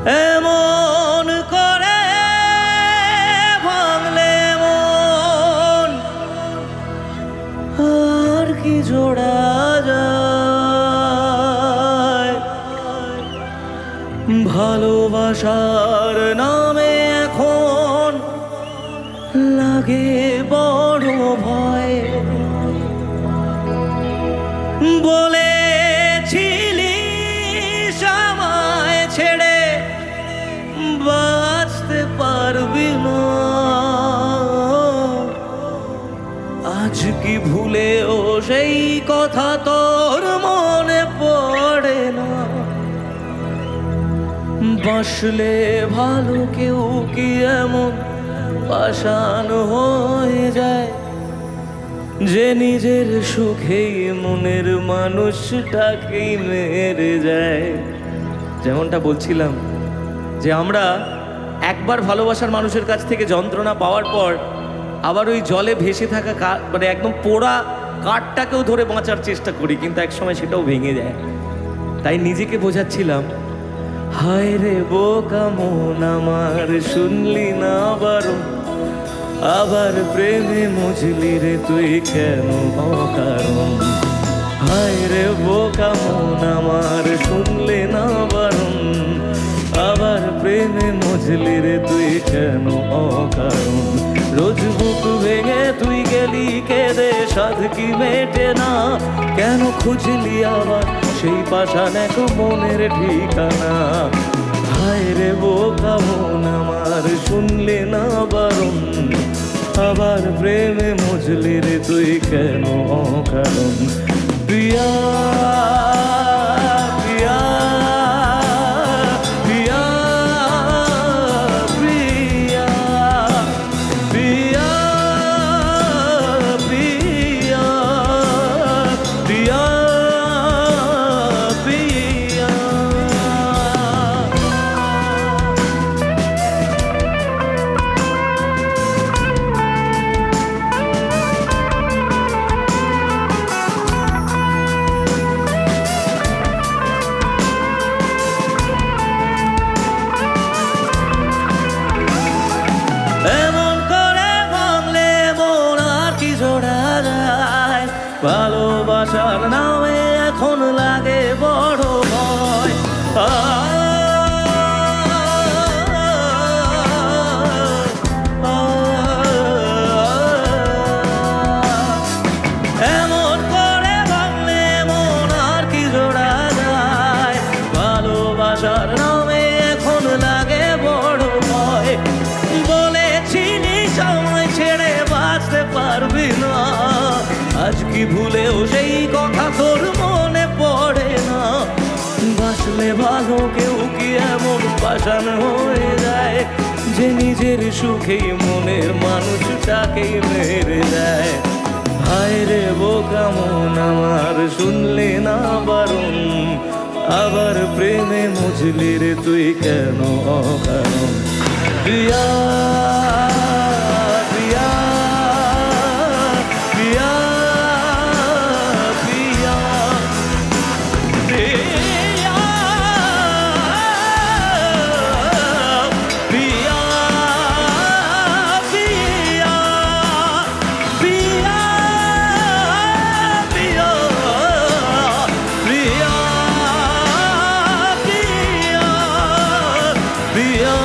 এমন করে ভাঙলে মন আর কি জোড়া যায়। ভালোবাসার নামে এখন লাগে বড় ভয়। বলেছিলি আমায় ছেড়ে বাঁচতে পারবি না, আজ কি ভুলেও সেই কথা তোর মনে পড়ে না। বাসলে ভালো কেউ কি এমন পাষাণ হয়ে যায় যে নিজের সুখেই মনের মানুষটাকেই মেরে যায়। যেমনটা বলছিলাম যে আমরা একবার ভালোবাসার মানুষের কাছ থেকে যন্ত্রণা পাওয়ার পর আবার ওই জলে ভেসে থাকা মানে একদম পোড়া কাঠটাকেও ধরে বাঁচার চেষ্টা করি, কিন্তু একসময় সেটাও ভেঙে যায়। তাই নিজেকে বোঝাচ্ছিলাম, হায় রে বোকা মন আমার, শুনলি না বারণ, আবার প্রেমে মজলি রে তুই কেন অকারণ। হায় রে বোকা মন আমার, শুনলে না বারণ, আবার প্রেমে মজলি রে তুই কেন অকারণ। রোজ বুক ভেঙে তুই গেলি কেঁদে, সাধ কি মেটে না, কেন খুঁজলি আবার সেই পাষাণ এক মনের ঠিকানা। হায় রে বোকা মন আমার, শুনলে না বারণ, আবার প্রেমে মজলি রে তুই কেন অকারণ। প্রিয়া প্রিয়া প্রিয়া প্রিয়া প্রিয়া প্রিয়া প্রিয়া প্রিয়া। এমন করে ভাঙলে মন আর কি জোড়া যায়। ভালোবাসার নামে এখন লাগে বড় ভয়। এমন করে ভাঙলে মন আর কি জোড়া যায়। ভালোবাসার নামে এখন লাগে বড় ভয়। বলেছিলি সময় ছেড়ে বাঁচতে পারবি না, আজ কি ভুলেও সেই কথা তোর মনে পড়ে না। বাসলে ভালো কেউ কি এমন পাষাণ হয়ে যায় যে নিজের সুখেই মনের মানুষটাকেই মেরে দেয়। হায় রে বোকা মন আমার, শুনলে না বারণ, আবার প্রেমে মজলি রে তুই কেন অকারণ। প্রিয়া প্রিয়া প্রিয়া প্রিয়া প্রিয়া প্রিয়া প্রিয়া প্রিয়া প্রিয়া প্রিয়া প্রিয়া প্রিয়া।